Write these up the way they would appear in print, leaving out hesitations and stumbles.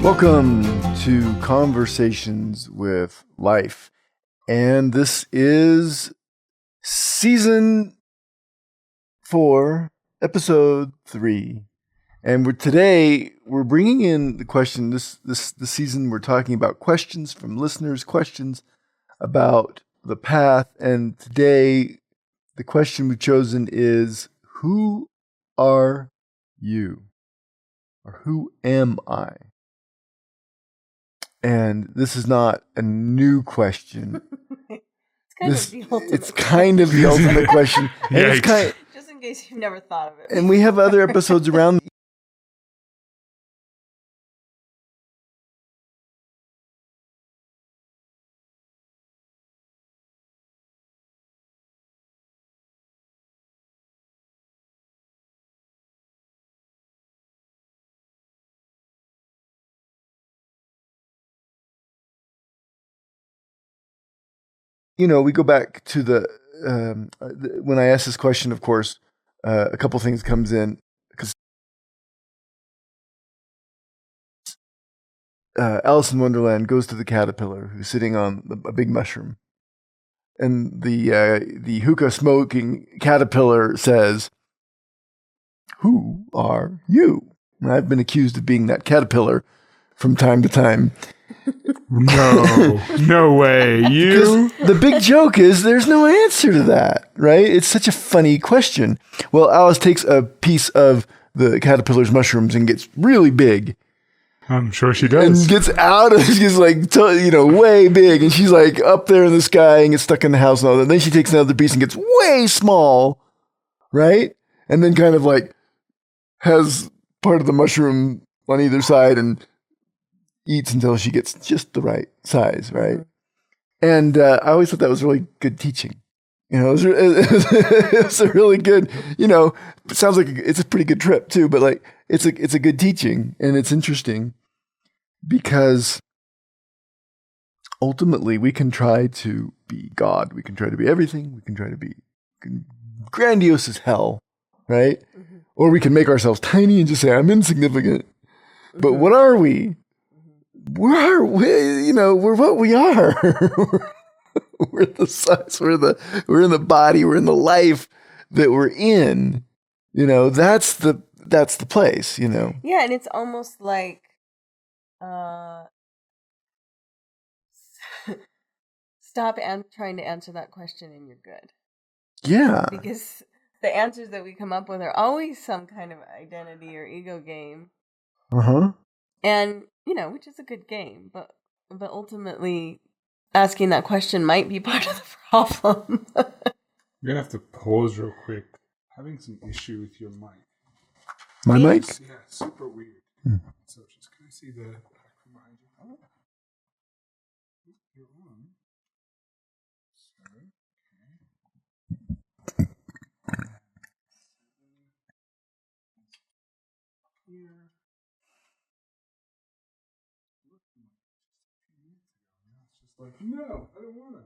Welcome to Conversations with Life. And this is season 4, episode 3. And today we're bringing in the question, this season we're talking about questions from listeners, questions about the path. And today the question we've chosen is, who are you? Or who am I? And this is not a new question. It's kind of the ultimate question. And it's just in case you've never thought of it. And we have other episodes around. You know, we go back to when I ask this question, of course, a couple things comes in. Because Alice in Wonderland goes to the caterpillar who's sitting on a big mushroom. And the hookah smoking caterpillar says, "Who are you?" And I've been accused of being that caterpillar from time to time. No way. You? The big joke is there's no answer to that, right? It's such a funny question. Well, Alice takes a piece of the caterpillar's mushrooms and gets really big. I'm sure she does. And gets out of, she's like, way big. And she's like up there in the sky and gets stuck in the house and all that. And then she takes another piece and gets way small, right? And then kind of like has part of the mushroom on either side and eats until she gets just the right size, right? And I always thought that was really good teaching. You know, it was a really good, it sounds like it's a pretty good trip too, but like it's a good teaching, and it's interesting because ultimately we can try to be God. We can try to be everything. We can try to be grandiose as hell, right? Mm-hmm. Or we can make ourselves tiny and just say, I'm insignificant. Mm-hmm. But what are we? We're what we are. We're the size, we're in the body, we're in the life that we're in. That's the place, Yeah, and it's almost like stop trying to answer that question and you're good. Yeah. Because the answers that we come up with are always some kind of identity or ego game. Uh-huh. And which is a good game, but ultimately asking that question might be part of the problem. You're going to have to pause real quick. Having some issue with your mic. My mic? Yeah, super weird. So just can I see the back from behind you? Oh. You're on. So, okay. Here. Like, no, I don't want to.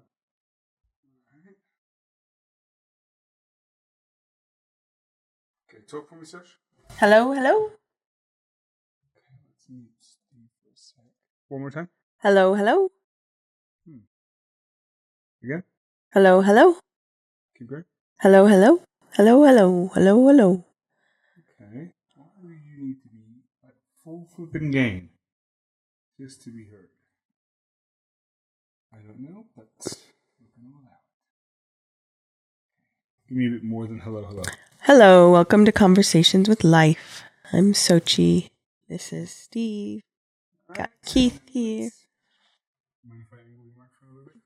Right. Okay, talk for me, Sash. Hello? Okay, let's mute Steve for a sec. One more time. Hello? Again? Hello? Keep going. Hello? Okay. Why do you need to be like full flipping game just to be heard? I don't know, but we're going to allow it. Give me a bit more than hello. Hello, welcome to Conversations with Life. I'm Sochi. This is Steve. Got Keith here. Mind if I angle your microphone a little bit?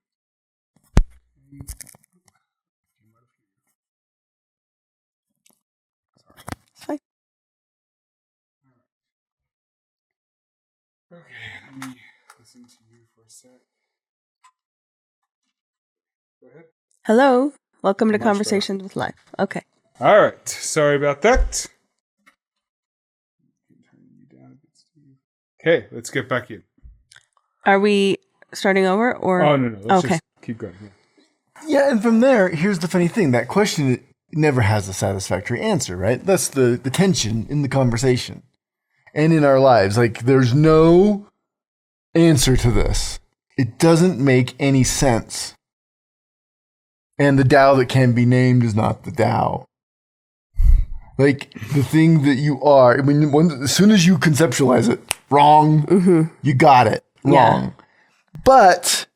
Sorry. It's fine. Okay, let me listen to you for a sec. Go ahead. Hello, welcome to Conversations with Life. Okay. All right, sorry about that. Okay, let's get back in. Are we starting over or? Oh, no. Let's just keep going. Yeah, and from there, here's the funny thing. That question never has a satisfactory answer, right? That's the tension in the conversation. and in our lives. Like, there's no answer to this. It doesn't make any sense. And the Tao that can be named is not the Tao. Like, the thing that you are, as soon as you conceptualize it, wrong, you got it, wrong. Yeah. But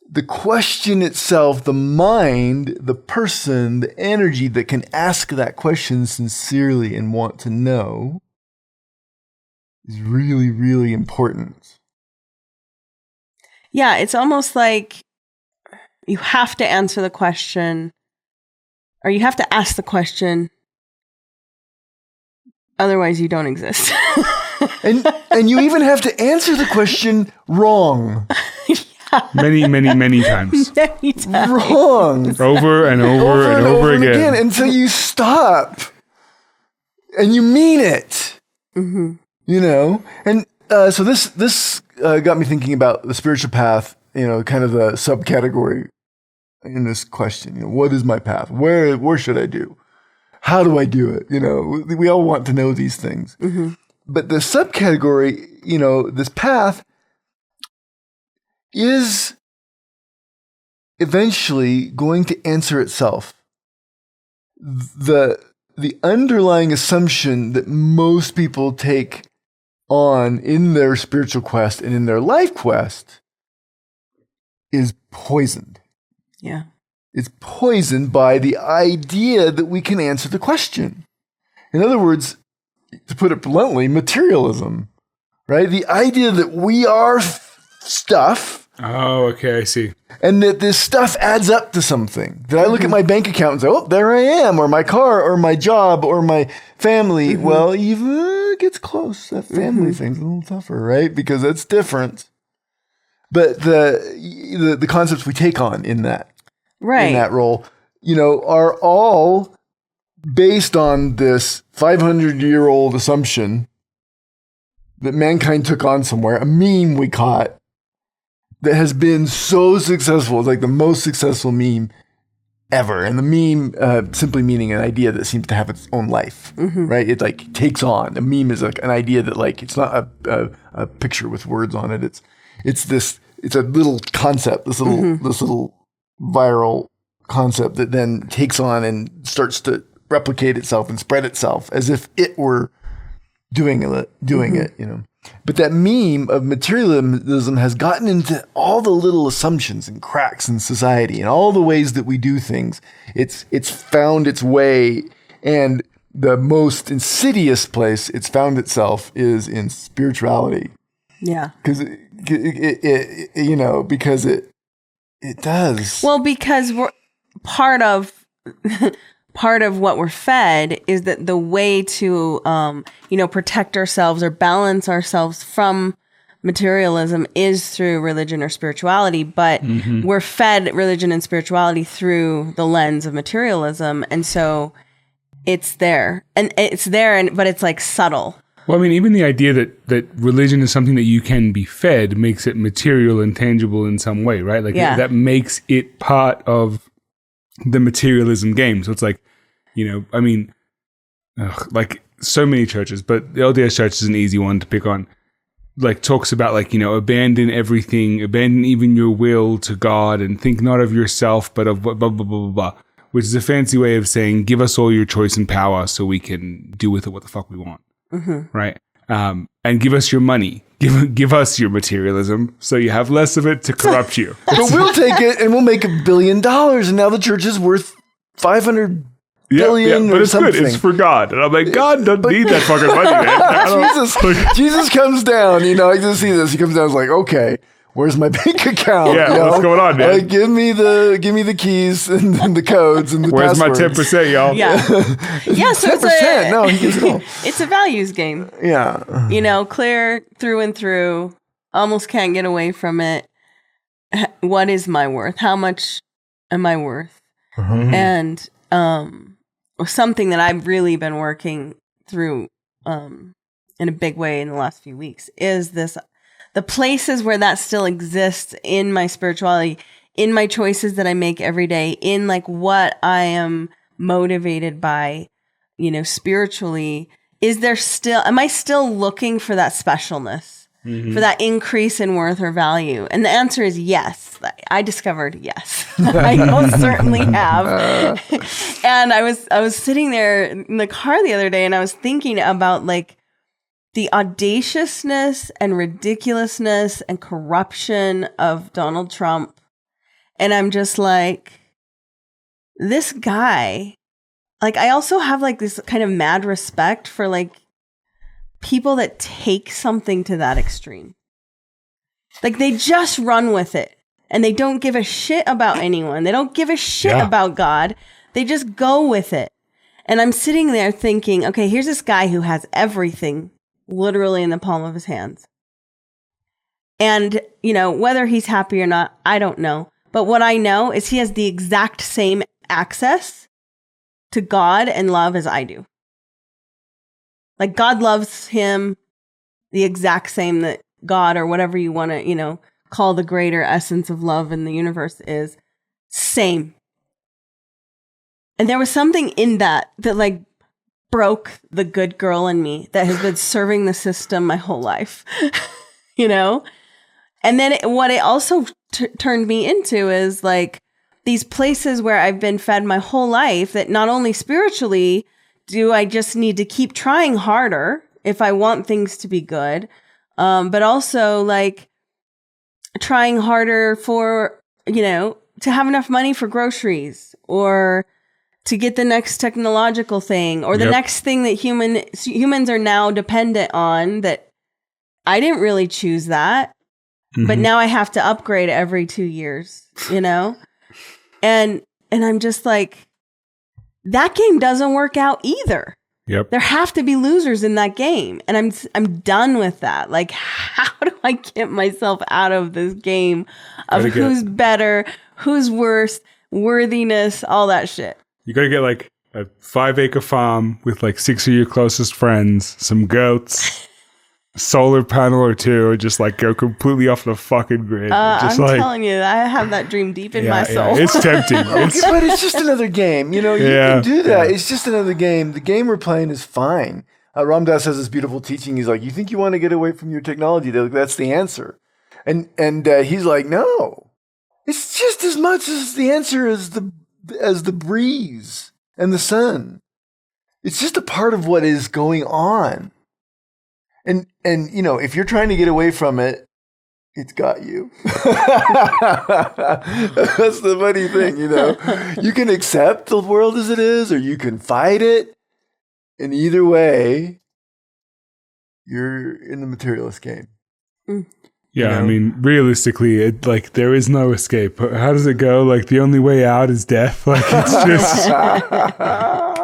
the question itself, the mind, the person, the energy that can ask that question sincerely and want to know is really, really important. Yeah, it's almost like you have to answer the question, or you have to ask the question, otherwise you don't exist. and you even have to answer the question wrong. Many, many, many times. Many times. Wrong. Over and over again. Until you stop. And you mean it. Mm-hmm. You know? And so this got me thinking about the spiritual path, you know, kind of the subcategory in this question. You know, what is my path? Where should I do? How do I do it? You know, we all want to know these things. Mm-hmm. But the subcategory, you know, this path is eventually going to answer itself. The underlying assumption that most people take on in their spiritual quest and in their life quest is poisoned. Yeah. It's poisoned by the idea that we can answer the question. In other words, to put it bluntly, materialism, right? The idea that we are stuff. Oh, okay, I see. And that this stuff adds up to something. That I look at my bank account and say, oh, there I am, or my car, or my job, or my family. Mm-hmm. Well, even it gets close. That family thing's a little tougher, right? Because it's different. But the concepts we take on in that, in that role, you know, are all based on this 500-year-old assumption that mankind took on somewhere, a meme we caught, that has been so successful. It's like the most successful meme ever. And the meme simply meaning an idea that seems to have its own life, right? It like takes on. A meme is like an idea that like, it's not a picture with words on it. It's a little concept, this little viral concept that then takes on and starts to replicate itself and spread itself as if it were doing it, you know. But that meme of materialism has gotten into all the little assumptions and cracks in society and all the ways that we do things. It's found its way, and the most insidious place it's found itself is in spirituality. Yeah. Because it you know, because it does. Well, because we're part of what we're fed is that the way to, you know, protect ourselves or balance ourselves from materialism is through religion or spirituality. But we're fed religion and spirituality through the lens of materialism. And so it's there. And but it's like subtle. Well, I mean, even the idea that religion is something that you can be fed makes it material and tangible in some way, right? Like that makes it part of the materialism game. So it's like, you know, I mean, like so many churches, but the LDS Church is an easy one to pick on. Like talks about like, you know, abandon everything, abandon even your will to God and think not of yourself, but of blah, blah, blah, blah, blah, which is a fancy way of saying, give us all your choice and power so we can do with it what the fuck we want. Right. And give us your money. Give us your materialism so you have less of it to corrupt you. But we'll take it and we'll make $1 billion, and now the church is worth 500 billion but or it's something. Good. It's for God. And I'm like, God doesn't need that fucking money, man. Jesus comes down, you know, I just see this. He comes down and is like, okay, where's my bank account? Yeah, you know? what's going on, man? Like, give me the keys and the codes and the where's passwords. My 10%, y'all? Yeah. Yeah, so 10%. No, he gets it all. It's a values game. Yeah. You know, clear through and through. Almost can't get away from it. What is my worth? How much am I worth? And something that I've really been working through in a big way in the last few weeks is the places where that still exists in my spirituality, in my choices that I make every day, in like what I am motivated by, you know, spiritually, am I still looking for that specialness, for that increase in worth or value? And the answer is yes. I discovered yes. I most certainly have. And I was sitting there in the car the other day and I was thinking about like the audaciousness and ridiculousness and corruption of Donald Trump. And I'm just like, this guy, like, I also have like this kind of mad respect for like people that take something to that extreme. Like they just run with it and they don't give a shit about anyone. They don't give a shit about God. They just go with it. And I'm sitting there thinking, okay, here's this guy who has everything literally in the palm of his hands. And, you know, whether he's happy or not, I don't know. But what I know is he has the exact same access to God and love as I do. Like God loves him the exact same that God or whatever you want to, you know, call the greater essence of love in the universe is. Same. And there was something in that like broke the good girl in me that has been serving the system my whole life, you know? And then what it also turned me into is like these places where I've been fed my whole life that not only spiritually do I just need to keep trying harder if I want things to be good, but also like trying harder for, you know, to have enough money for groceries or to get the next technological thing or the next thing that humans are now dependent on that I didn't really choose that. But now I have to upgrade every 2 years, you know? And I'm just like, that game doesn't work out either. Yep. There have to be losers in that game. And I'm done with that. Like, how do I get myself out of this game of who's better, who's worse, worthiness, all that shit? You got to get like a 5-acre farm with like 6 of your closest friends, some goats, solar panel or two, or just like go completely off the fucking grid. I'm telling you, I have that dream deep in my soul. Yeah. It's tempting. But it's just another game. You know, you can do that. It's just another game. The game we're playing is fine. Ram Dass has this beautiful teaching. He's like, you think you want to get away from your technology? That's the answer. And he's like, no. It's just as much as the answer as the breeze and the sun. It's just a part of what is going on. And you know, if you're trying to get away from it, it's got you. That's the funny thing, you know. You can accept the world as it is, or you can fight it. And either way, you're in the materialist game. Yeah, You know? I mean, realistically, like there is no escape. How does it go? Like the only way out is death. Like it's just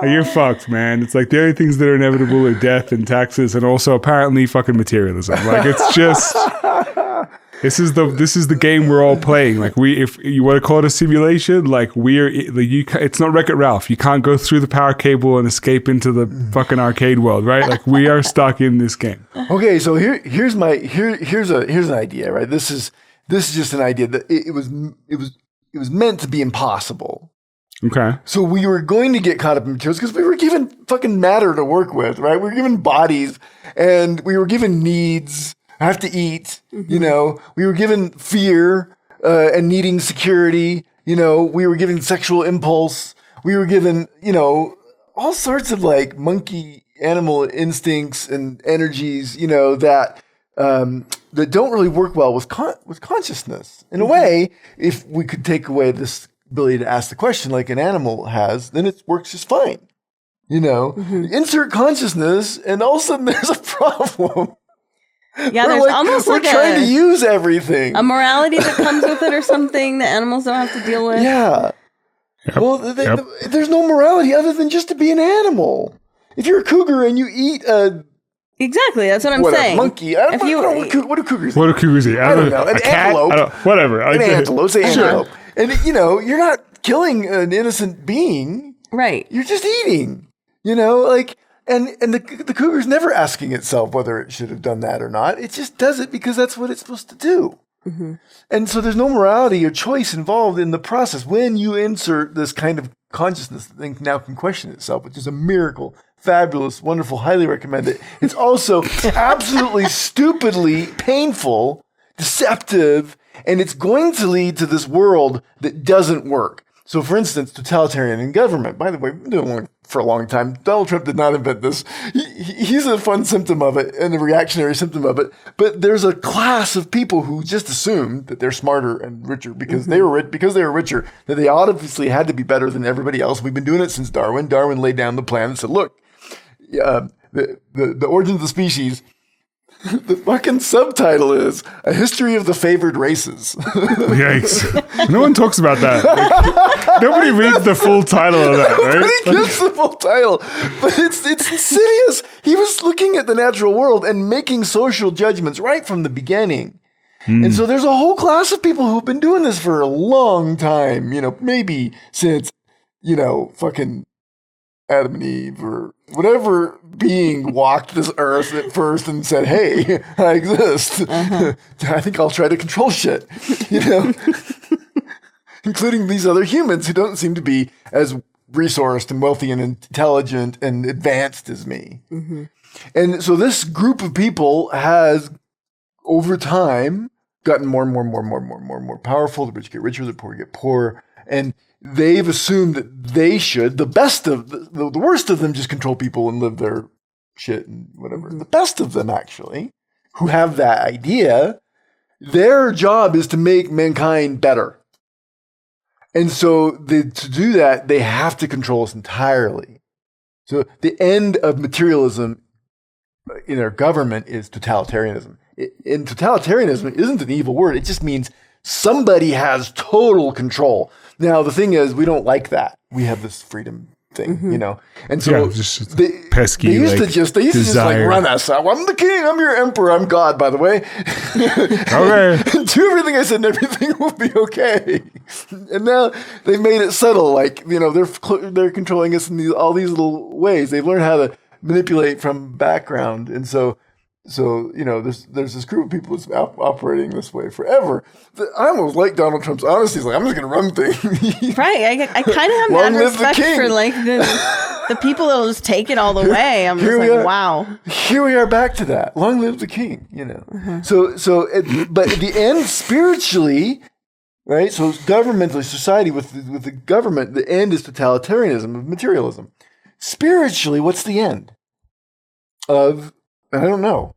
you're fucked, man. It's like the only things that are inevitable are death and taxes, and also apparently fucking materialism. Like it's just this is the game we're all playing. Like if you want to call it a simulation, like it's not Wreck-It Ralph. You can't go through the power cable and escape into the fucking arcade world, right? Like we are stuck in this game. Okay, so here's an idea, right? This is just an idea that it was meant to be impossible. Okay. So we were going to get caught up in materials because we were given fucking matter to work with, right? We were given bodies and we were given needs. I have to eat, you know, we were given fear and needing security, you know, we were given sexual impulse. We were given, you know, all sorts of like monkey animal instincts and energies, you know, that don't really work well with consciousness. In a way, if we could take away this ability to ask the question like an animal has, then it works just fine. You know, insert consciousness and all of a sudden there's a problem. Yeah, there's almost we're like trying to use everything. A morality that comes with it or something that animals don't have to deal with. Yeah. Yep. Well, there's no morality other than just to be an animal. If you're a cougar and you eat a... Exactly, that's what I'm saying. Monkey. I don't know what do cougars eat? What do cougars eat? I don't know. An antelope. Whatever. An antelope. Say antelope. And, you know, you're not killing an innocent being. Right. You're just eating. You know, like... And the cougar's never asking itself whether it should have done that or not. It just does it because that's what it's supposed to do. And so there's no morality or choice involved in the process. When you insert this kind of consciousness that now can question itself, which is a miracle, fabulous, wonderful, highly recommend it. It's also absolutely stupidly painful, deceptive, and it's going to lead to this world that doesn't work. So, for instance, totalitarian government. By the way, we've been doing it for a long time. Donald Trump did not invent this. He's a fun symptom of it and a reactionary symptom of it. But there's a class of people who just assume that they're smarter and richer because they were richer, that they obviously had to be better than everybody else. We've been doing it since Darwin. Darwin laid down the plan and said, look, the origin of the species. The fucking subtitle is A History of the Favored Races. Yikes. No one talks about that. Like, nobody reads the full title of that, right? Nobody gets the full title. But it's insidious. He was looking at the natural world and making social judgments right from the beginning. And so there's a whole class of people who've been doing this for a long time, maybe since, fucking Adam and Eve or whatever being walked this earth at first and said, hey, I exist. I think I'll try to control shit, including these other humans who don't seem to be as resourced and wealthy and intelligent and advanced as me. And so this group of people has, over time, gotten more and more powerful. The rich get richer, the poor get poorer. And they've assumed that they should, the worst of them just control people and live their shit and whatever. The best of them, actually, who have that idea, their job is to make mankind better. And so to do that, they have to control us entirely. So the end of materialism in our government is totalitarianism. And totalitarianism isn't an evil word. It just means somebody has total control. Now, the thing is, we don't like that. We have this freedom thing, And so just they used to just run us. I'm the king. I'm your emperor. I'm God, by the way. Okay. Do everything I said and everything will be okay. And now they've made it subtle. Like, they're controlling us in all these little ways. They've learned how to manipulate from background. And so there's this group of people that's operating this way forever. I almost like Donald Trump's honesty. He's like, I'm just going to run things. Right. I kind of have mad respect for like the people that will just take it all the way. I'm just like, wow. Here we are back to that. Long live the king, but at the end, spiritually, right? So governmentally, society with the government, the end is totalitarianism of materialism. Spiritually, what's the end of... I don't know.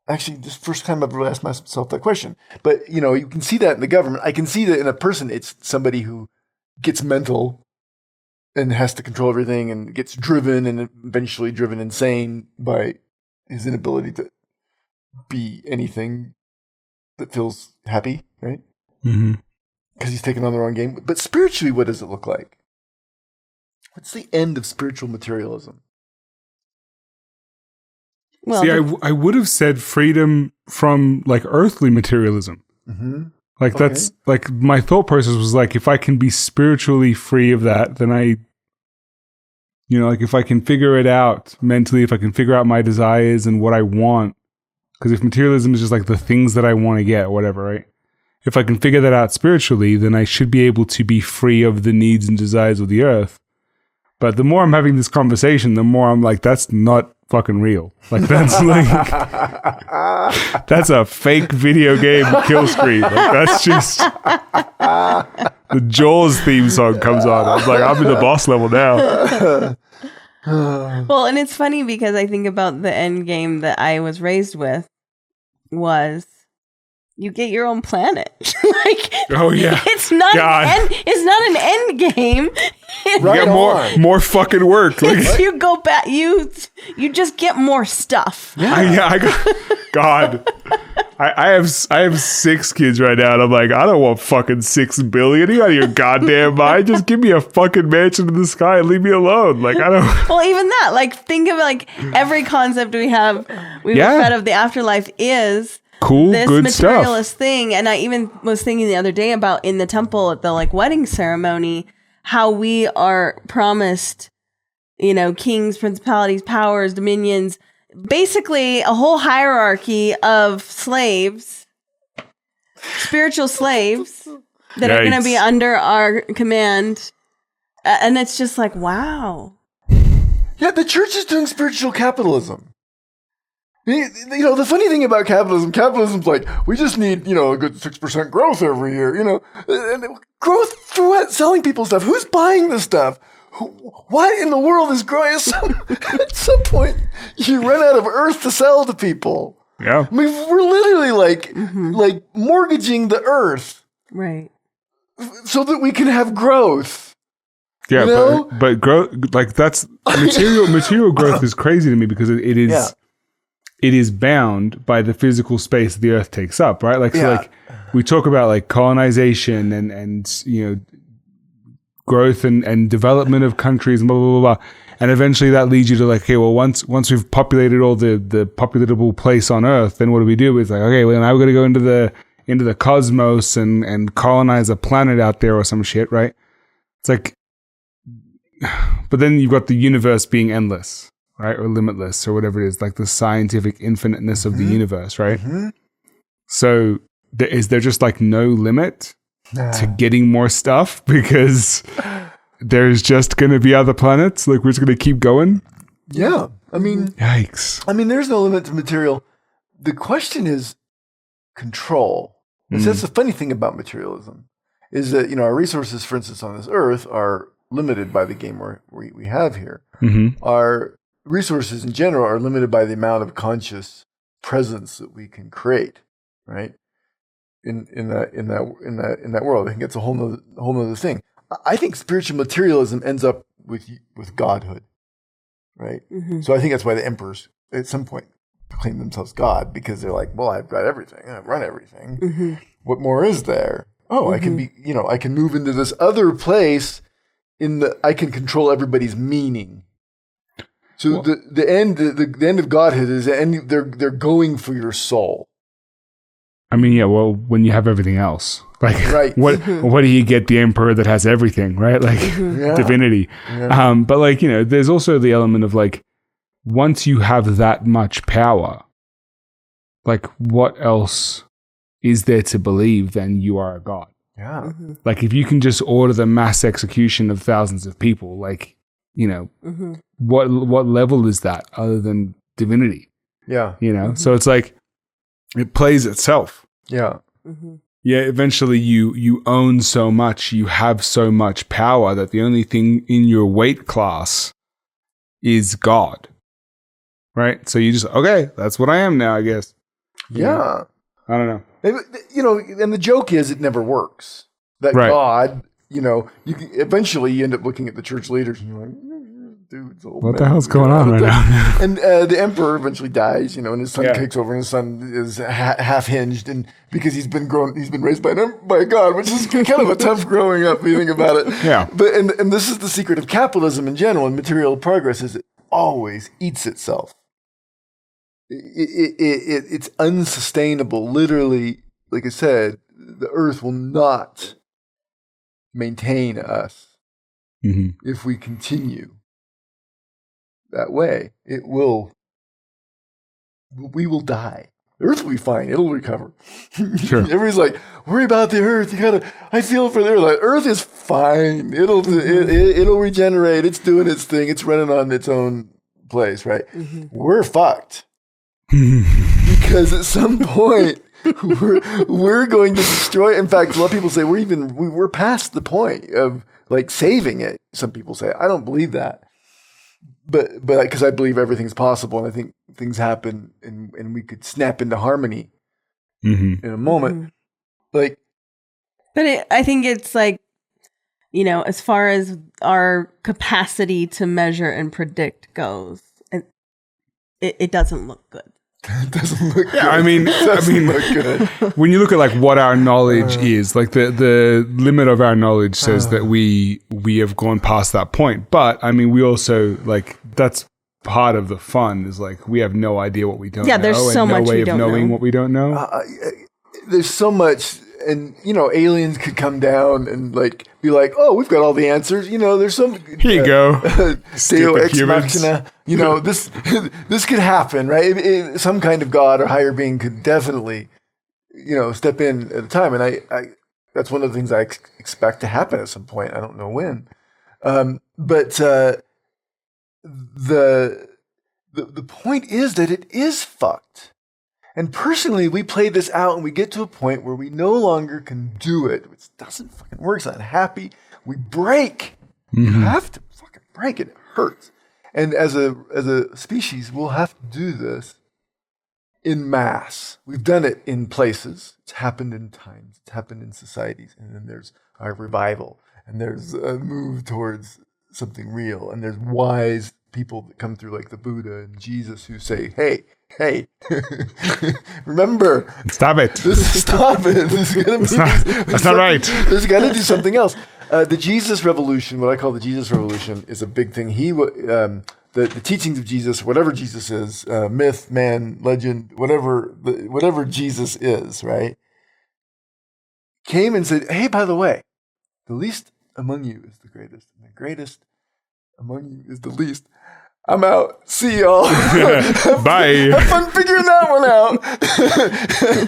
Actually, this first time I've ever asked myself that question. But, you can see that in the government. I can see that in a person. It's somebody who gets mental and has to control everything and gets driven and eventually driven insane by his inability to be anything that feels happy, right? Because he's taken on the wrong game. But spiritually, what does it look like? What's the end of spiritual materialism? Well, see, I would have said freedom from like earthly materialism. Like that's like my thought process was like, if I can be spiritually free of that, then like if I can figure it out mentally, if I can figure out my desires and what I want, because if materialism is just like the things that I want to get, or whatever, right? If I can figure that out spiritually, then I should be able to be free of the needs and desires of the earth. But the more I'm having this conversation, the more I'm like, that's not fucking real. Like that's that's a fake video game kill screen. Like that's just the Jaws theme song comes on. I was like, I'm in the boss level now. Well, and it's funny because I think about the end game that I was raised with was you get your own planet. Oh yeah, it's not an end game. Right, more fucking work. Like, you go back. You just get more stuff. I have 6 kids right now, and I'm like, I don't want fucking 6 billion. You out of your goddamn mind? Just give me a fucking mansion in the sky and leave me alone. Like I don't. Well, even that. Like think of like every concept we've fed of the afterlife is. Cool, this good materialist stuff. thing. And I even was thinking the other day about in the temple at the like wedding ceremony, how we are promised, kings, principalities, powers, dominions, basically a whole hierarchy of slaves, spiritual slaves that are going to be under our command. And it's just like, wow. Yeah, the church is doing spiritual capitalism. The funny thing about capitalism's like, we just need, a good 6% growth every year, and growth through what? Selling people stuff. Who's buying this stuff? What in the world is growing? At some point, you run out of earth to sell to people. Yeah. I mean, we're literally like mortgaging the earth. Right. So that we can have growth. Yeah, but growth, like that's material growth is crazy to me because it is bound by the physical space the earth takes up, right? Like, so like we talk about like colonization and growth and development of countries and blah, blah, blah, blah. And eventually that leads you to like, okay, well, once we've populated all the populatable place on earth, then what do we do? It's like, okay, well, now we're going to go into the cosmos and colonize a planet out there or some shit, right? It's like, but then you've got the universe being endless, right? Or limitless or whatever it is, like the scientific infiniteness of the universe, right? Mm-hmm. So is there just like no limit to getting more stuff because there's just going to be other planets? Like we're just going to keep going? Yeah. I mean, yikes. I mean, there's no limit to material. The question is control. And so that's the funny thing about materialism is that, our resources, for instance, on this earth are limited by the game we have here. Mm-hmm. Our resources in general are limited by the amount of conscious presence that we can create, right? In that world, I think it's a whole nother thing. I think spiritual materialism ends up with godhood, right? Mm-hmm. So I think that's why the emperors at some point proclaim themselves God, because they're like, well, I've got everything, I've run everything. Mm-hmm. What more is there? Oh, I can be, I can move into this other place. I can control everybody's meaning. So the end of godhood is they're going for your soul. I mean, yeah. Well, when you have everything else, like, right. what do you get the emperor that has everything, right? Like divinity. Yeah. But like, there's also the element of like, once you have that much power, like, what else is there to believe than you are a god? Yeah. Mm-hmm. Like, if you can just order the mass execution of thousands of people, like, what level is that other than divinity? Yeah. So it's like, it plays itself. Yeah. Mm-hmm. Yeah, eventually you own so much, you have so much power that the only thing in your weight class is God. Right? So you just, okay, that's what I am now, I guess. Yeah. I don't know. And the joke is it never works. That right. God, eventually you end up looking at the church leaders and you're like, dude's old. What the hell's going on right now? And the emperor eventually dies, and his son takes over, and his son is half hinged, and because he's been raised by God, which is kind of a tough growing up if you think about it. Yeah. But and this is the secret of capitalism in general and material progress is it always eats itself. It's unsustainable. Literally, like I said, the earth will not maintain us if we continue that way. We will die. The earth will be fine. It'll recover. Sure. Everybody's like, worry about the earth. I feel for the earth. Like, earth is fine. It'll regenerate. It's doing its thing. It's running on its own place, right? Mm-hmm. We're fucked. Because at some point we're going to destroy. In fact, a lot of people say we're past the point of like saving it. Some people say I don't believe that, but because I believe everything's possible, and I think things happen, and we could snap into harmony in a moment. Like, but I think it's like, as far as our capacity to measure and predict goes, it doesn't look good. It doesn't look good. I mean, look good. When you look at like what our knowledge is, like the limit of our knowledge says that we have gone past that point. But I mean, we also like that's part of the fun is like we have no idea what we don't know. Yeah, there's so much way we of don't knowing know. what we don't know. There's so much, and aliens could come down and like be like, "Oh, we've got all the answers." There's some. Here you go. Deo ex machina. This could happen, right? Some kind of God or higher being could definitely, step in at a time, and I that's one of the things I expect to happen at some point. I don't know when, but the point is that it is fucked. And personally, we play this out and we get to a point where we no longer can do it. It doesn't fucking work. It's not happy. We break. You have to fucking break it. It hurts. And as a species, we'll have to do this in mass. We've done it in places. It's happened in times. It's happened in societies. And then there's our revival. And there's a move towards something real. And there's wise people that come through like the Buddha and Jesus who say, hey, remember. Stop it. Stop it. That's not right. There's got to do something else. The Jesus revolution, what I call the Jesus revolution, is a big thing. The teachings of Jesus, whatever Jesus is, myth, man, legend, whatever Jesus is, right? Came and said, hey, by the way, the least among you is the greatest, and the greatest among you is the least. I'm out. See y'all. Bye. Have fun figuring that one out.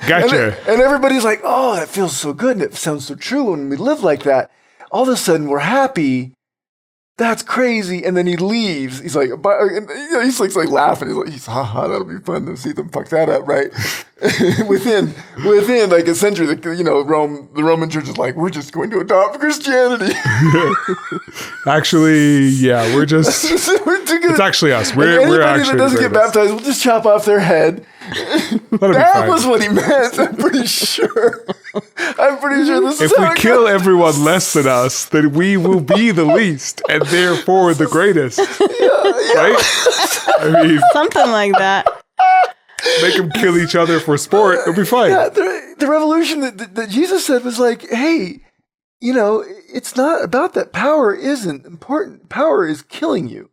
Gotcha. And everybody's like, oh, that feels so good. And it sounds so true when we live like that. All of a sudden, we're happy. That's crazy. And then he leaves. He's like, he's like laughing. He's like, that'll be fun to see them fuck that up, right? within like a century, the Roman Church is like, we're just going to adopt Christianity. Actually, yeah, we're just. It's actually us. We're actually that doesn't get baptized, we'll just chop off their head. That was what he meant. I'm pretty sure. This is if we kill everyone less than us, then we will be the least and therefore the greatest. Right? I mean, something like that. Make them kill each other for sport. It'll be fine. Yeah, the revolution that Jesus said was like, hey, it's not about that. Power isn't important. Power is killing you.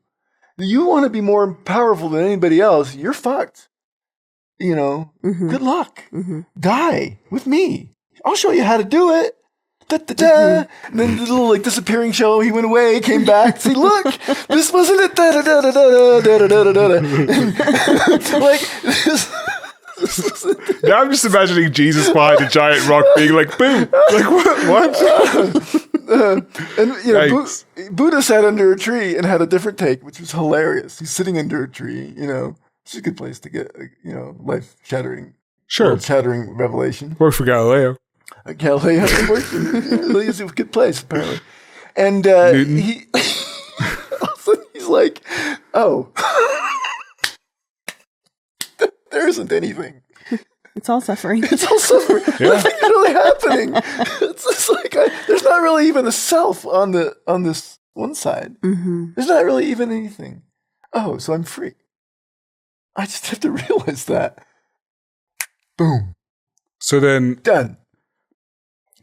You want to be more powerful than anybody else, you're fucked. Good luck. Die with me. I'll show you how to do it. Da-da-da. And then the little disappearing show, he went away, came back. See, look, this wasn't it. Da-da-da-da-da-da-da-da-da-da. Like, this wasn't. Now I'm just imagining Jesus behind a giant rock being like, boom. Like, what? And, Buddha sat under a tree and had a different take, which was hilarious. He's sitting under a tree, It's a good place to get, life-shattering, world-shattering revelation. Worked for Galileo. Galileo is a good place, apparently. And he, also, he's like, oh, there isn't anything. It's all suffering. It's all suffering. Yeah. Nothing's really happening. It's just like, there's not really even a self on this one side. There's not really even anything. Oh, so I'm free. I just have to realize that. Boom. So then... Done.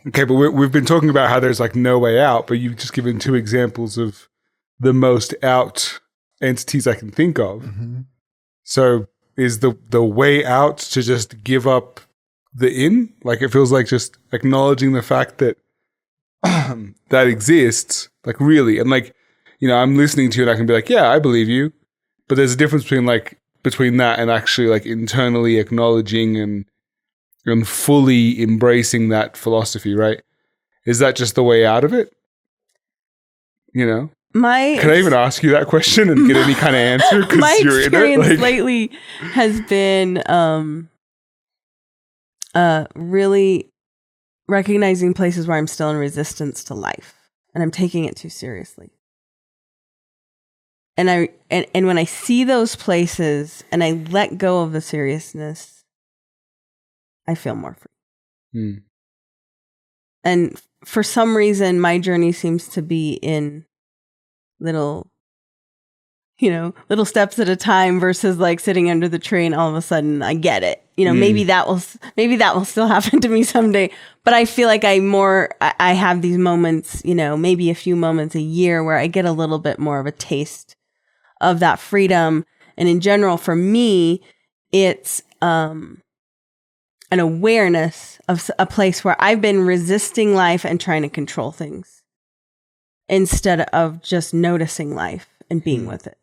Okay, but we've been talking about how there's no way out, but you've just given two examples of the most out entities I can think of. So is the way out to just give up the in? It feels like just acknowledging the fact that that exists, really. And I'm listening to you and I can be like, yeah, I believe you. But there's a difference between that and actually internally acknowledging and fully embracing that philosophy, right? Is that just the way out of it? Can I even ask you that question and get any kind of answer? My experience lately has been really recognizing places where I'm still in resistance to life and I'm taking it too seriously. And when I see those places and I let go of the seriousness, I feel more free. And for some reason, my journey seems to be in little steps at a time versus sitting under the tree and all of a sudden I get it. Maybe that will still happen to me someday. But I feel like I have these moments, maybe a few moments a year where I get a little bit more of a taste of that freedom. And in general, for me, it's an awareness of a place where I've been resisting life and trying to control things instead of just noticing life and being with it.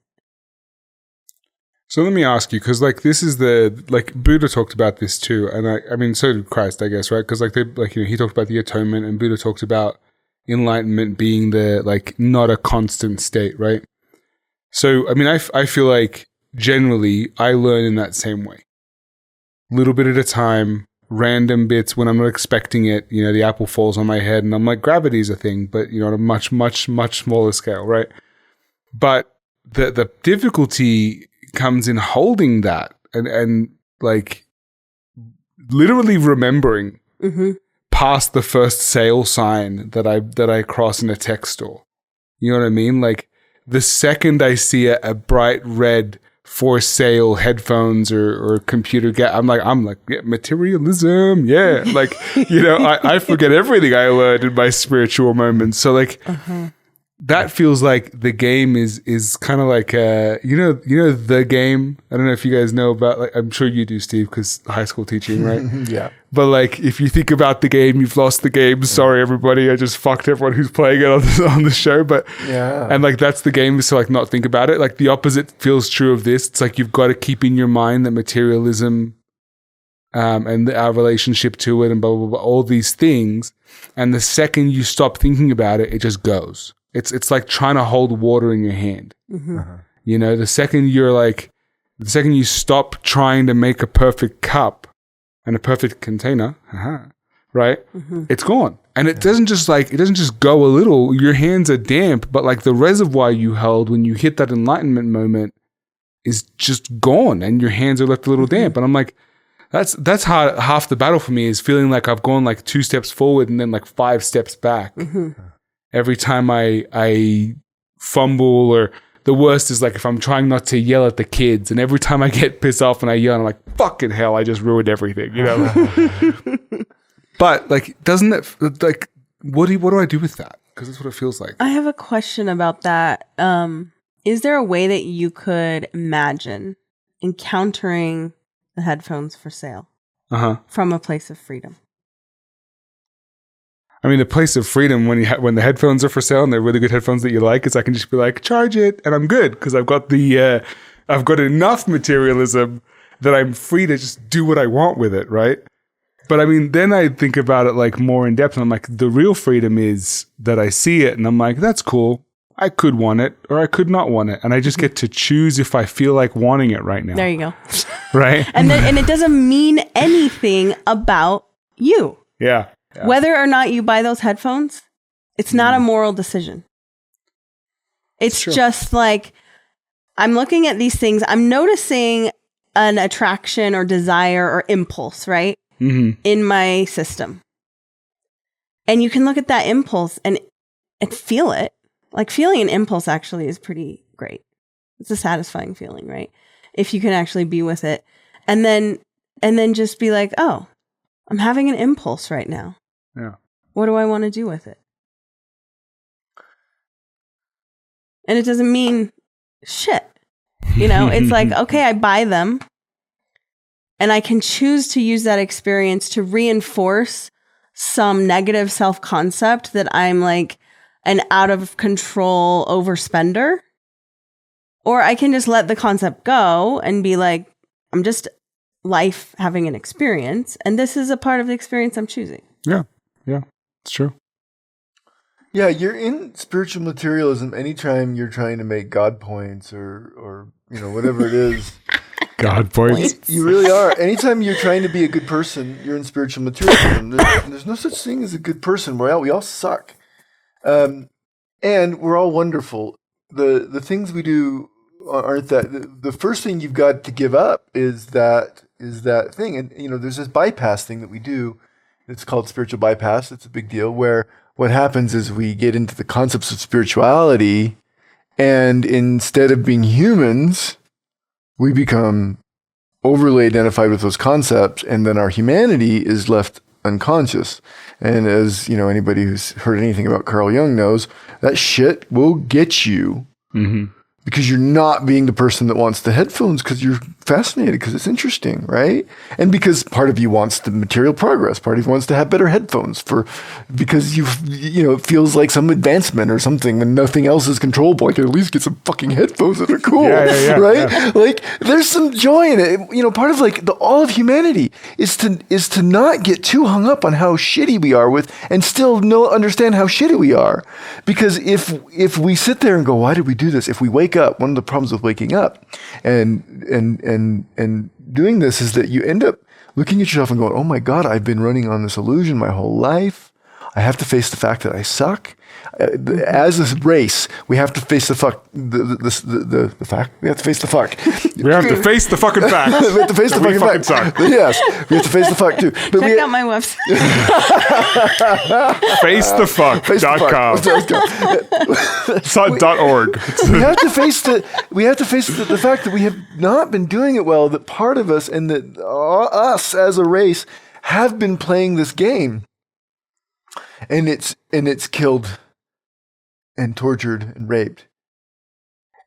So let me ask you, because this is Buddha talked about this too, and I mean so did Christ, I guess, right? Because he talked about the atonement, and Buddha talked about enlightenment being the not a constant state, right? So, I mean, I feel like generally I learn in that same way. Little bit at a time, random bits when I'm not expecting it. You know, the apple falls on my head and I'm like, gravity's a thing, but, you know, on a much, much, much smaller scale, right? But the difficulty comes in holding that and like literally remembering past the first sale sign that I cross in a tech store. You know what I mean? Like the second I see a bright red for sale headphones or computer I'm like, yeah, materialism. Yeah. Like, you know, I forget everything I learned in my spiritual moments. So like, that feels like the game is kind of like you know the game. I don't know if you guys know about, like, I'm sure you do, Steve, because high school teaching, right? Yeah. But like, if you think about the game, you've lost the game. Sorry, everybody. I just fucked everyone who's playing it on the show. But yeah, and like that's the game. So like, not think about it. Like the opposite feels true of this. It's like you've got to keep in your mind that materialism, and our relationship to it, and blah blah blah, all these things. And the second you stop thinking about it, it just goes. It's like trying to hold water in your hand. You know, the second you stop trying to make a perfect cup and a perfect container, right? It's gone. And it doesn't just go a little. Your hands are damp, but like the reservoir you held when you hit that enlightenment moment is just gone, and your hands are left a little damp. And I'm like, that's half the battle for me, is feeling like I've gone like 2 steps forward and then like 5 steps back. Every time I fumble, or the worst is like if I'm trying not to yell at the kids, and every time I get pissed off and I yell, I'm like, fucking hell, I just ruined everything, you know? But like, doesn't it, like, what do I do with that? Because that's what it feels like. I have a question about that. Is there a way that you could imagine encountering the headphones for sale from a place of freedom? I mean, the place of freedom when the headphones are for sale and they're really good headphones that you like, is I can just be like, charge it, and I'm good, because I've got enough materialism that I'm free to just do what I want with it, right? But I mean, then I think about it like more in depth, and I'm like, the real freedom is that I see it and I'm like, that's cool. I could want it or I could not want it, and I just get to choose if I feel like wanting it right now. There you go. Right? And it doesn't mean anything about you. Yeah. Whether or not you buy those headphones, it's not a moral decision. It's just like, I'm looking at these things, I'm noticing an attraction or desire or impulse, right? In my system. And you can look at that impulse and feel it. Like, feeling an impulse actually is pretty great. It's a satisfying feeling, right? If you can actually be with it. And then just be like, oh, I'm having an impulse right now. Yeah. What do I want to do with it? And it doesn't mean shit. You know, it's like, okay, I buy them, and I can choose to use that experience to reinforce some negative self-concept that I'm like an out of control overspender. Or I can just let the concept go and be like, I'm just life having an experience, and this is a part of the experience I'm choosing. Yeah. Yeah, it's true. Yeah, you're in spiritual materialism anytime you're trying to make God points or you know, whatever it is. God points. You really are. Anytime you're trying to be a good person, you're in spiritual materialism. There's no such thing as a good person. We all suck. And we're all wonderful. The things we do aren't that. The first thing you've got to give up is that thing. And, you know, there's this bypass thing that we do. It's called spiritual bypass. It's a big deal, where what happens is we get into the concepts of spirituality, and instead of being humans, we become overly identified with those concepts, and then our humanity is left unconscious. And as you know, anybody who's heard anything about Carl Jung knows, that shit will get you. Because you're not being the person that wants the headphones, because you're fascinated, because it's interesting, right? And because part of you wants the material progress, part of you wants to have better headphones because you know, it feels like some advancement or something when nothing else is controllable. I can at least get some fucking headphones that are cool, right? Yeah. Like, there's some joy in it. You know, part of like all of humanity is to not get too hung up on how shitty we are and still understand how shitty we are. Because if we sit there and go, why did we do this? If we wake up, one of the problems with waking up and doing this is that you end up looking at yourself and going, oh my God, I've been running on this illusion my whole life. I have to face the fact that I suck. As a race, we have to face the fact. We have to face the fact. We have to face the fucking fact. We have to face the fucking fact. Suck. Yes, we have to face the fact too. But Check out my website. facethefuck.com. .org. we have to face the fact that we have not been doing it well. That part of us and that us as a race have been playing this game. And it's killed and tortured and raped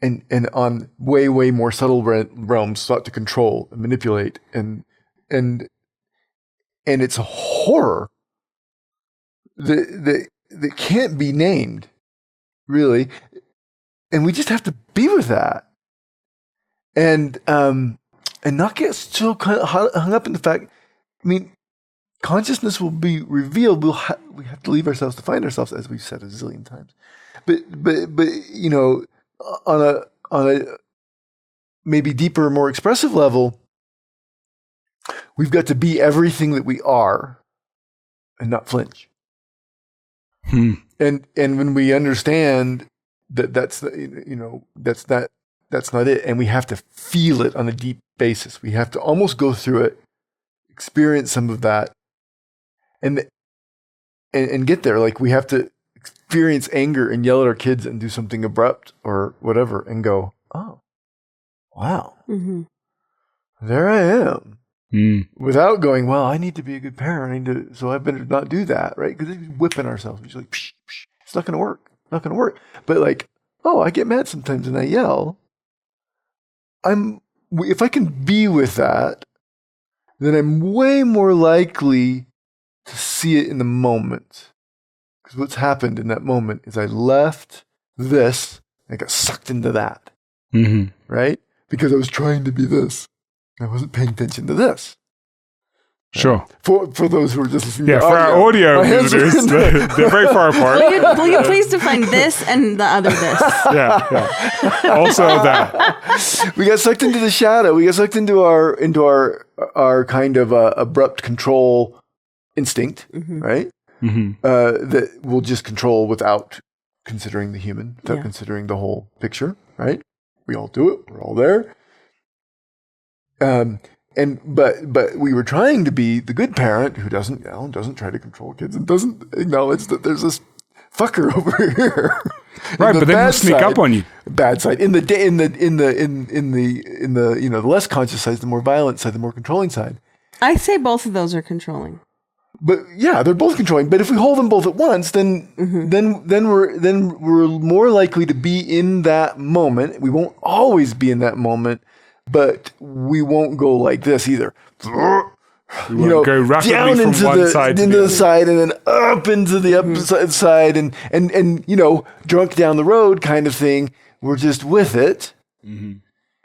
and on way more subtle realms sought to control and manipulate and it's a horror that can't be named, really, and we just have to be with that and not get so hung up in the fact. I mean, consciousness will be revealed. We have to leave ourselves to find ourselves, as we've said a zillion times. But you know, on a maybe deeper, more expressive level, we've got to be everything that we are, and not flinch. And when we understand that that's not it, and we have to feel it on a deep basis. We have to almost go through it, experience some of that. And get there. Like we have to experience anger and yell at our kids and do something abrupt or whatever and go, oh, wow, there I am. Without going, well, I need to be a good parent. So I better not do that, right? Because we're whipping ourselves. We're just like, psh, psh, it's not going to work. Not going to work. But like, oh, I get mad sometimes and I yell. If I can be with that, then I'm way more likely to see it in the moment. Because what's happened in that moment is I left this, and I got sucked into that. Right? Because I was trying to be this. I wasn't paying attention to this. Sure. For those who are just listening to for our audio visitors, they're very far apart. Will you please define this and the other this? Yeah. Also that. We got sucked into the shadow. We got sucked into our kind of abrupt control instinct, right? That will just control without considering the human, without considering the whole picture, right? We all do it. We're all there. But we were trying to be the good parent who doesn't yell and doesn't try to control kids and doesn't acknowledge that there's this fucker over here. Right, but then he'll sneak up on you. Bad side. In the the less conscious side, the more violent side, the more controlling side. I say both of those are controlling. But yeah, they're both controlling. But if we hold them both at once, then we're more likely to be in that moment. We won't always be in that moment, but we won't go like this either. Go rapidly down from into one side to the side, and then up into the upside side, and drunk down the road kind of thing. We're just with it. And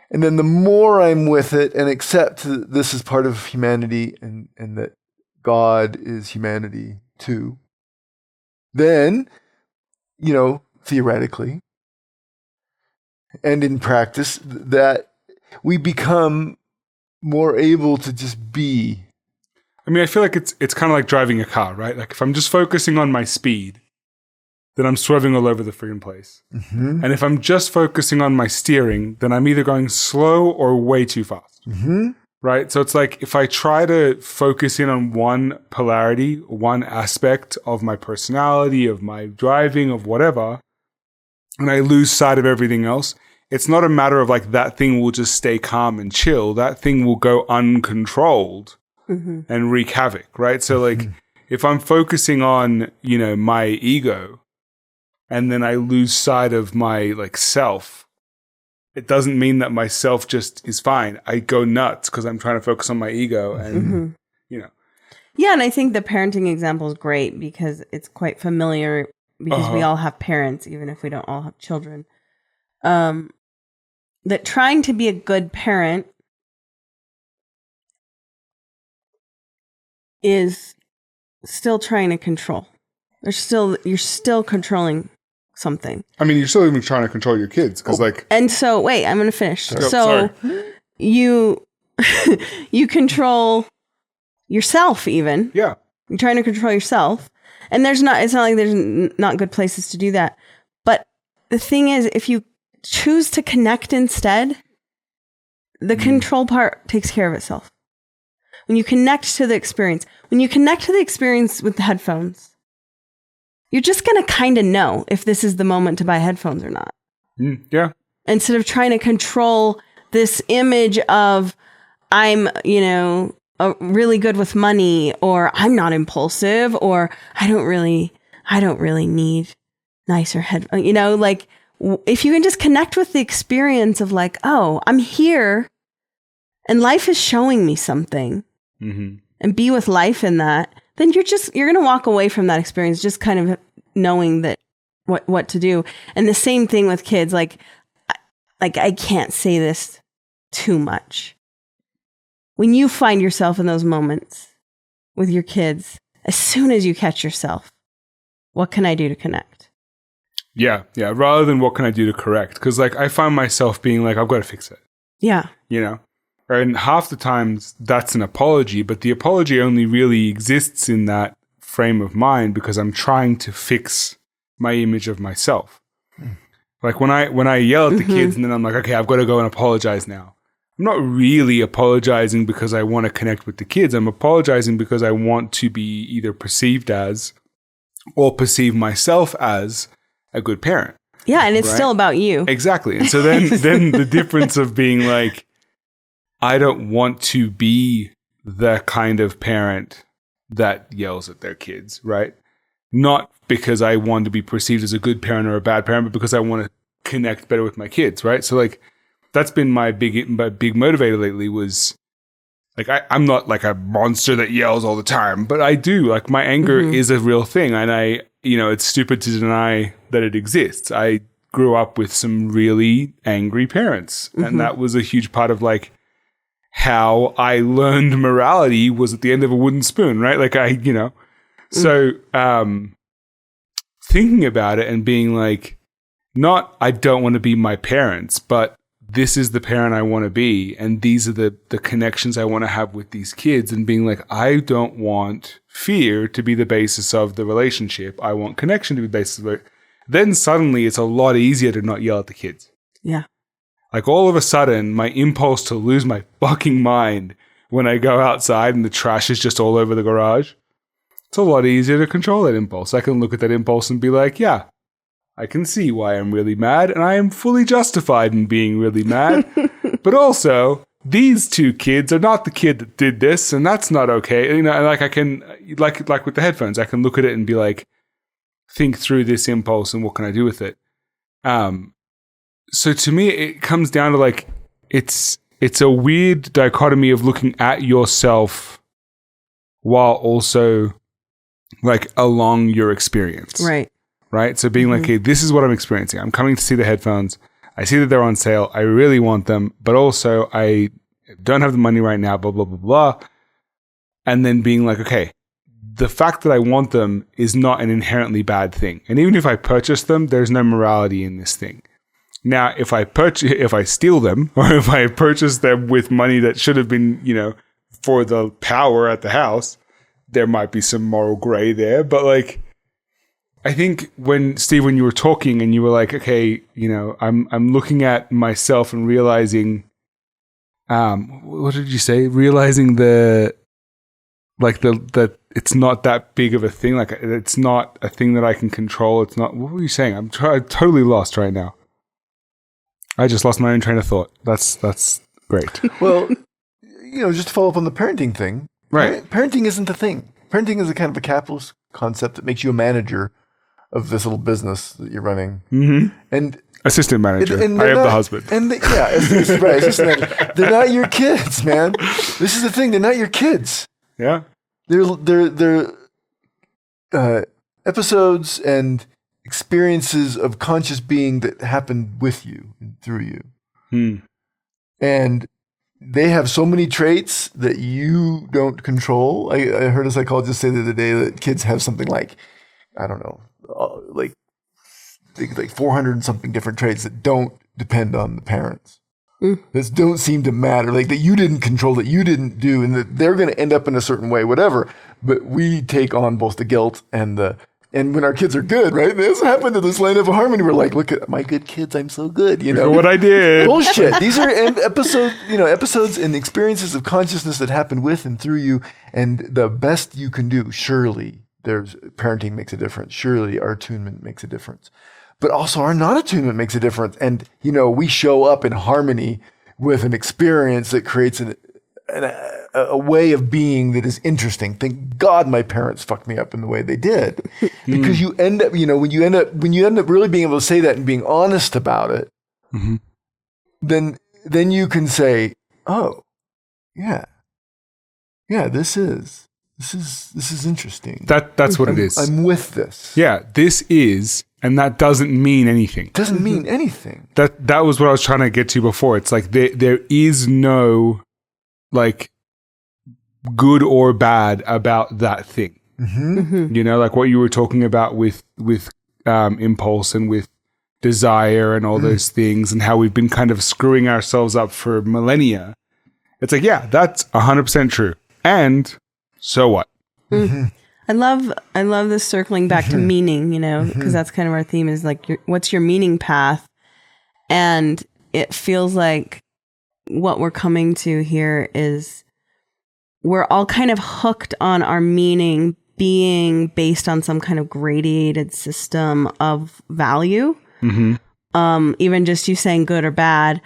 then the more I'm with it and accept that this is part of humanity and that God is humanity too, then, theoretically and in practice, that we become more able to just be. I mean, I feel like it's kind of like driving a car, right? Like if I'm just focusing on my speed, then I'm swerving all over the freaking place. And if I'm just focusing on my steering, then I'm either going slow or way too fast. Right? So it's like if I try to focus in on one polarity, one aspect of my personality, of my driving, of whatever, and I lose sight of everything else, it's not a matter of like that thing will just stay calm and chill. That thing will go uncontrolled and wreak havoc, right? So like if I'm focusing on, my ego and then I lose sight of my like self, it doesn't mean that my self just is fine. I go nuts because I'm trying to focus on my ego and, Yeah, and I think the parenting example is great because it's quite familiar because we all have parents, even if we don't all have children. That trying to be a good parent is still trying to control. You're still controlling something. I mean, you're still even trying to control your kids because And so, wait, I'm going to finish. Oh, so you control yourself even. Yeah. You're trying to control yourself. And it's not like there's not good places to do that. But the thing is, if you choose to connect instead, the control part takes care of itself. When you connect to the experience, with the headphones, you're just going to kind of know if this is the moment to buy headphones or not. Yeah. Instead of trying to control this image of I'm, really good with money, or I'm not impulsive, or I don't really need nicer headphones. If you can just connect with the experience of like, oh, I'm here and life is showing me something, and be with life in that, then you're going to walk away from that experience just kind of knowing that what to do. And the same thing with kids. Like I can't say this too much. When you find yourself in those moments with your kids, as soon as you catch yourself, what can I do to connect? Yeah. Rather than what can I do to correct? Because I find myself being like, I've got to fix it. Yeah. And half the times that's an apology, but the apology only really exists in that frame of mind because I'm trying to fix my image of myself. Like when I yell at the kids and then I'm like, okay, I've got to go and apologize now. I'm not really apologizing because I want to connect with the kids. I'm apologizing because I want to be either perceived as or perceive myself as a good parent. Yeah, and it's still about you. Exactly. And so then the difference of being like, I don't want to be the kind of parent that yells at their kids, right? Not because I want to be perceived as a good parent or a bad parent, but because I want to connect better with my kids, right? So that's been my big motivator lately was I'm not like a monster that yells all the time, but I do my anger is a real thing. And it's stupid to deny that it exists. I grew up with some really angry parents and that was a huge part of how I learned morality was at the end of a wooden spoon, right? So thinking about it and being not I don't want to be my parents, but this is the parent I want to be, and these are the connections I want to have with these kids, and being I don't want fear to be the basis of the relationship. I want connection to be the basis of it. Then suddenly it's a lot easier to not yell at the kids. Yeah. All of a sudden, my impulse to lose my fucking mind when I go outside and the trash is just all over the garage, it's a lot easier to control that impulse. I can look at that impulse and be like, yeah, I can see why I'm really mad, and I am fully justified in being really mad. But also, these two kids are not the kid that did this, and that's not okay. And I can, like with the headphones, I can look at it and be think through this impulse and what can I do with it. So to me, it comes down to it's a weird dichotomy of looking at yourself while also along your experience. Right? So being hey, this is what I'm experiencing. I'm coming to see the headphones. I see that they're on sale. I really want them, but also I don't have the money right now, blah, blah, blah, blah. And then being okay, the fact that I want them is not an inherently bad thing. And even if I purchase them, there's no morality in this thing. Now, if I steal them, or if I purchase them with money that should have been, for the power at the house, there might be some moral gray there. But I think when you were talking and you were okay, I'm looking at myself and realizing, what did you say? Realizing that it's not that big of a thing. It's not a thing that I can control. It's not, what were you saying? I'm totally lost right now. I just lost my own train of thought. That's great. Well, just to follow up on the parenting thing. Right. Parenting isn't a thing. Parenting is a kind of a capitalist concept that makes you a manager of this little business that you're running. And assistant manager. I am the husband. And assistant manager. They're not your kids, man. This is the thing. They're not your kids. Yeah. They're episodes and experiences of conscious being that happened with you and through you. And they have so many traits that you don't control. I heard a psychologist say the other day that kids have something I don't know, like 400 and something different traits that don't depend on the parents. That don't seem to matter, like that you didn't control, that you didn't do, and that they're going to end up in a certain way, whatever. But we take on both the guilt and when our kids are good, right? This happened to this land of harmony. We're like, look at my good kids, I'm so good, you know. Look at what I did. Bullshit. These are episodes and experiences of consciousness that happen with and through you, and the best you can do. Surely, there's parenting makes a difference. Surely, our attunement makes a difference. But also our non-attunement makes a difference. And, we show up in harmony with an experience that creates a way of being that is interesting. Thank God my parents fucked me up in the way they did. Because you end up, when you end up really being able to say that and being honest about it, then you can say, oh, yeah, this is interesting. That's what it is. I'm with this. Yeah, this is. And that doesn't mean anything. Doesn't mean anything. That was what I was trying to get to before. It's like there is no like good or bad about that thing. Like what you were talking about with impulse and with desire and all those things, and how we've been kind of screwing ourselves up for millennia. It's like, yeah, that's 100% true. And so what? I love this circling back to meaning, because that's kind of our theme is like, what's your meaning path? And it feels like what we're coming to here is we're all kind of hooked on our meaning being based on some kind of gradated system of value. Even just you saying good or bad,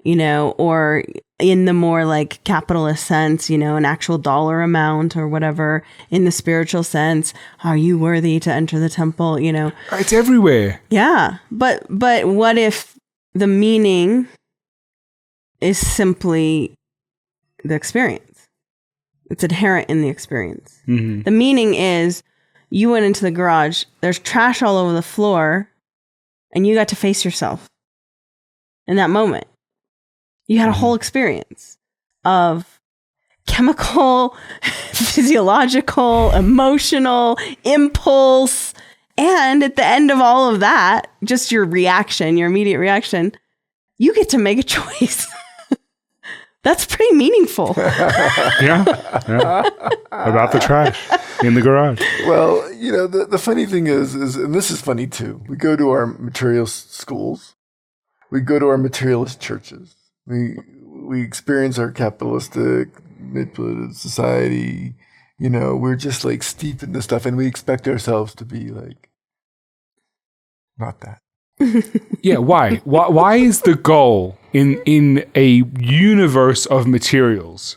or in the more like capitalist sense, an actual dollar amount or whatever. In the spiritual sense, are you worthy to enter the temple? It's everywhere. Yeah. But what if the meaning is simply the experience? It's inherent in the experience. The meaning is you went into the garage, there's trash all over the floor, and you got to face yourself in that moment. You had a whole experience of chemical, physiological, emotional, impulse. And at the end of all of that, just your reaction, your immediate reaction, you get to make a choice. That's pretty meaningful. Yeah. About the trash in the garage. Well, the funny thing is, and this is funny too, we go to our materialist schools. We go to our materialist churches. We experience our capitalistic, manipulative society. We're just like steeped in this stuff, and we expect ourselves to be like, not that. Yeah, why? Why is the goal in a universe of materials?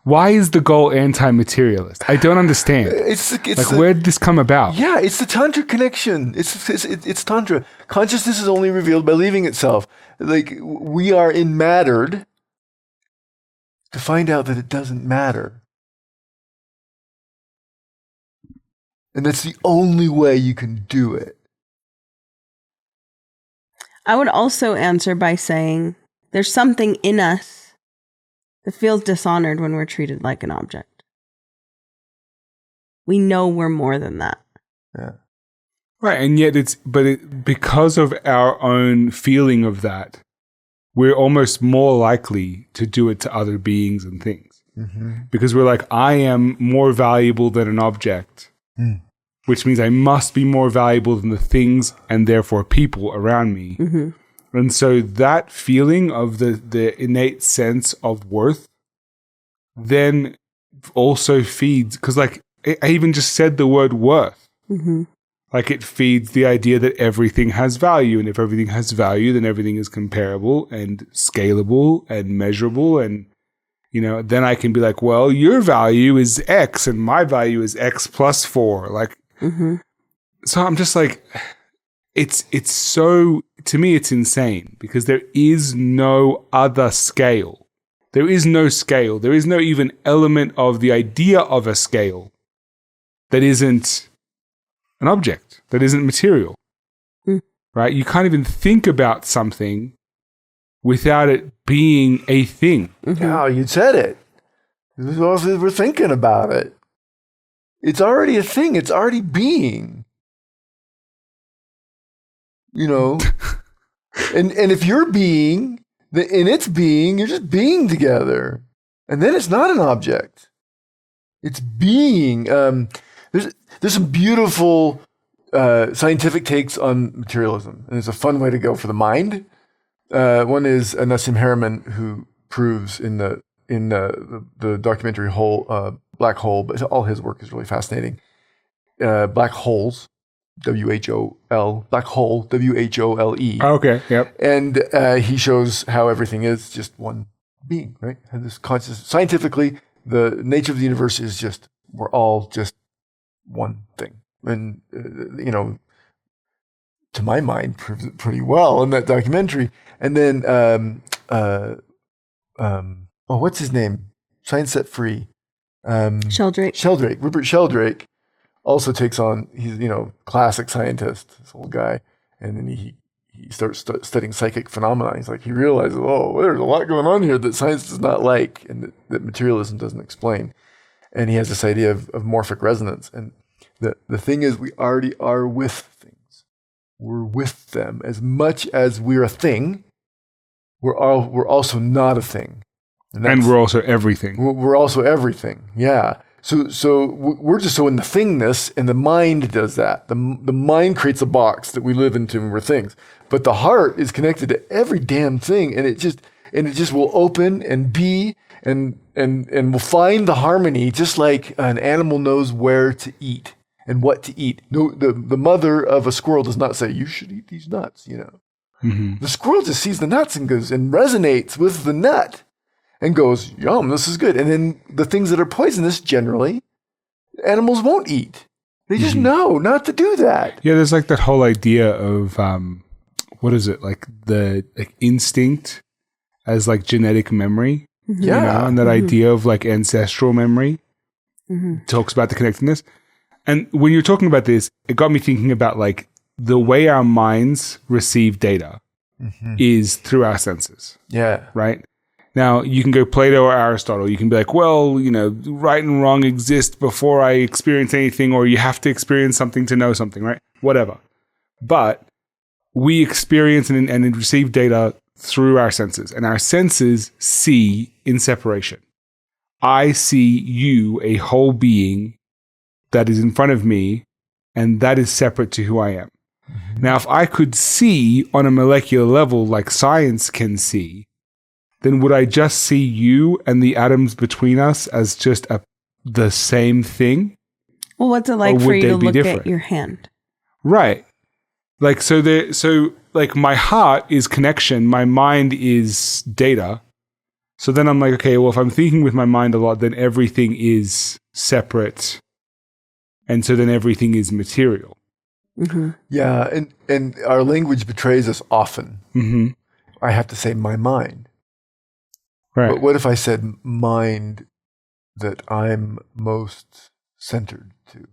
Why is the goal anti-materialist? I don't understand. It's like, where did this come about? Yeah, it's the Tantra connection. It's Tantra. Consciousness is only revealed by leaving itself. Like, we are mattered to find out that it doesn't matter. And that's the only way you can do it. I would also answer by saying there's something in us that feels dishonored when we're treated like an object. We know we're more than that. Yeah. Right, and yet because of our own feeling of that, we're almost more likely to do it to other beings and things. Because we're like, I am more valuable than an object, which means I must be more valuable than the things and therefore people around me. And so that feeling of the innate sense of worth then also feeds, because like I even just said the word worth. Like it feeds the idea that everything has value, and if everything has value, then everything is comparable and scalable and measurable, and then I can be like, well, your value is X and my value is X plus 4. Like, so I'm just like, it's so, to me, it's insane because there is no other scale. There is no scale. There is no even element of the idea of a scale that isn't an object, that isn't material, right? You can't even think about something without it being a thing. Oh, you said it. We're thinking about it. It's already a thing. It's already being. you know. And if you're being, in its being, you're just being together. And then it's not an object. It's being. There's some beautiful scientific takes on materialism. And it's a fun way to go for the mind. One is Nassim Haramein, who proves in the documentary Black Hole, but all his work is really fascinating. Black holes, WHOL, black hole, WHOLE. Oh, okay, yep. And he shows how everything is just one being, right? And this conscious, scientifically, the nature of the universe is just, we're all just one thing. And, you know, to my mind, proves it pretty well in that documentary. And then, what's his name? Science Set Free. Sheldrake. Rupert Sheldrake also takes on, he's, you know, classic scientist, this old guy. And then he starts studying psychic phenomena. He's like, he realizes, oh, there's a lot going on here that science does not like and that materialism doesn't explain. And he has this idea of morphic resonance. And the thing is, we already are with things. We're with them. As much as we're a thing, we're also not a thing. And we're also everything. We're also everything. Yeah. So we're just so in the thingness, and the mind does that. The mind creates a box that we live into and we're things. But the heart is connected to every damn thing, and it just will open and be and will find the harmony, just like an animal knows where to eat and what to eat. No, the mother of a squirrel does not say, you should eat these nuts, you know. Mm-hmm. The squirrel just sees the nuts and goes and resonates with the nut. And goes, yum, this is good. And then the things that are poisonous, generally, animals won't eat. They just know not to do that. Yeah, there's like that whole idea of, what is it? Like the instinct as like genetic memory. Yeah. You know? And that idea of like ancestral memory talks about the connectedness. And when you're talking about this, it got me thinking about like the way our minds receive data is through our senses. Yeah. Right? Now, you can go Plato or Aristotle. You can be like, well, you know, right and wrong exist before I experience anything, or you have to experience something to know something, right? Whatever. But we experience and receive data through our senses, and our senses see in separation. I see you, a whole being that is in front of me, and that is separate to who I am. Now, if I could see on a molecular level like science can see, then would I just see you and the atoms between us as just the same thing? Well, what's it like for you to look at your hand? Right. Like, so like my heart is connection, my mind is data. So then I'm like, okay, well, if I'm thinking with my mind a lot, then everything is separate. And so then everything is material. Mm-hmm. Yeah. And our language betrays us often. Mm-hmm. I have to say my mind. Right. But what if I said mind that I'm most centered to?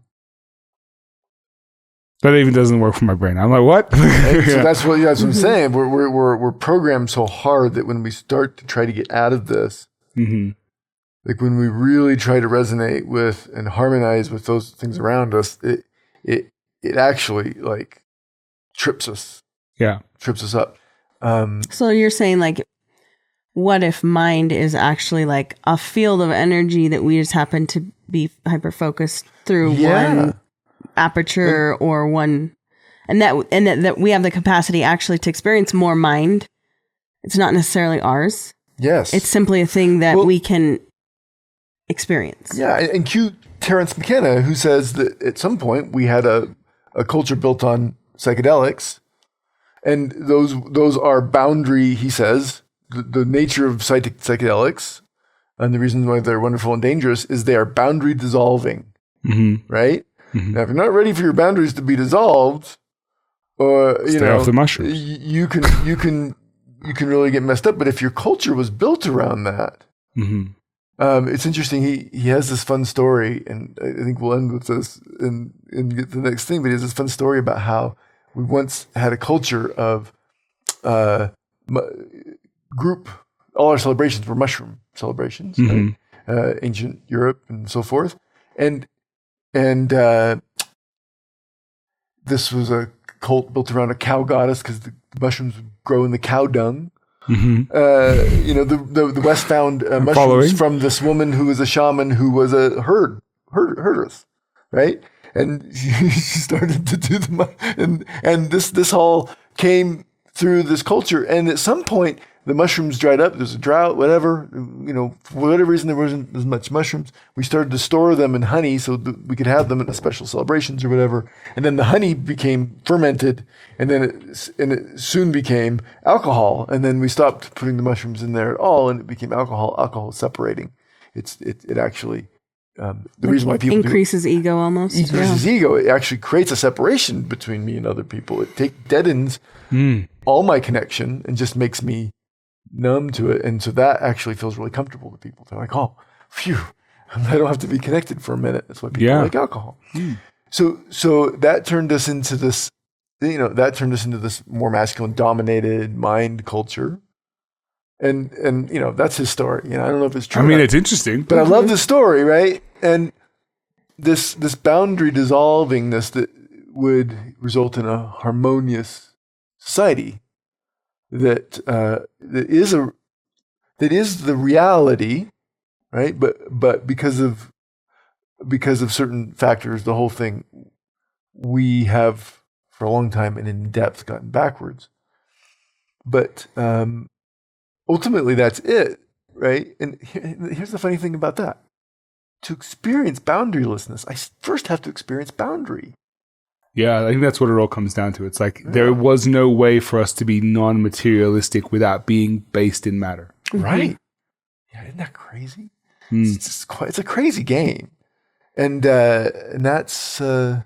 That even doesn't work for my brain. I'm like, what? So that's what I'm saying. We're programmed so hard that when we start to try to get out of this, like when we really try to resonate with and harmonize with those things around us, it actually like trips us. Yeah, trips us up. So you're saying like, what if mind is actually like a field of energy that we just happen to be hyper focused through one aperture or one, and that we have the capacity actually to experience more mind. It's not necessarily ours. Yes, it's simply a thing that we can experience. Yeah, and cue Terence McKenna, who says that at some point we had a culture built on psychedelics, and those are boundary. He says. The nature of psychedelics and the reason why they're wonderful and dangerous is they are boundary dissolving, right? Now, if you're not ready for your boundaries to be dissolved, or stay off the mushrooms, you can really get messed up. But if your culture was built around that, it's interesting. He has this fun story, and I think we'll end with this and get to the next thing. But he has this fun story about how we once had a culture of group, all our celebrations were mushroom celebrations, right? Ancient Europe and so forth. And this was a cult built around a cow goddess because the mushrooms would grow in the cow dung. Mm-hmm. The West found mushrooms from this woman who was a shaman who was a herdess, right? And she started to do and this all came through this culture. And at some point, the mushrooms dried up. There's a drought, whatever. For whatever reason, there wasn't as much mushrooms. We started to store them in honey so that we could have them at special celebrations or whatever. And then the honey became fermented, and then it soon became alcohol. And then we stopped putting the mushrooms in there at all, and it became alcohol. Alcohol is separating. It actually the reason why people increases ego almost. Increases ego. It actually creates a separation between me and other people. It deadens all my connection and just makes me numb to it. And so that actually feels really comfortable to people. They're like, oh, phew, I don't have to be connected for a minute. That's why people like alcohol. So that turned us into this, more masculine dominated mind culture. And that's his story. I don't know if it's true. I mean, it's interesting. But I love the story, right? And this boundary dissolvingness that would result in a harmonious society that is the reality, right? But because of certain factors, the whole thing we have for a long time and in depth gotten backwards. But ultimately, that's it, right? And here's the funny thing about that: to experience boundarylessness, I first have to experience boundary. Yeah, I think that's what it all comes down to. It's like there was no way for us to be non-materialistic without being based in matter. Right. Yeah, isn't that crazy? It's a crazy game. And that's, I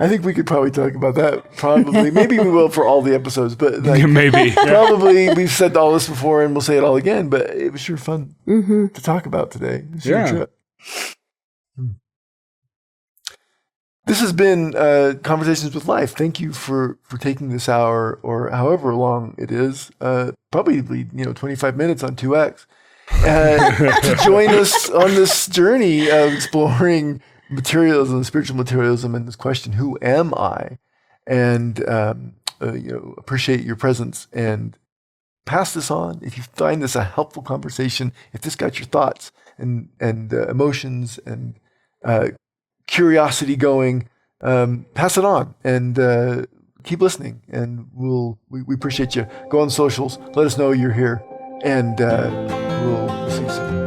think we could probably talk about that. Probably. Maybe we will for all the episodes, but maybe. Probably we've said all this before and we'll say it all again, but it was sure fun to talk about today. It was sure a trip. This has been Conversations with Life. Thank you for taking this hour or however long it is, probably 25 minutes on 2X, to join us on this journey of exploring materialism, spiritual materialism, and this question, who am I? And appreciate your presence and pass this on. If you find this a helpful conversation, if this got your thoughts and emotions and curiosity going, pass it on and keep listening. And we appreciate you. Go on socials, let us know you're here, and we'll see you soon.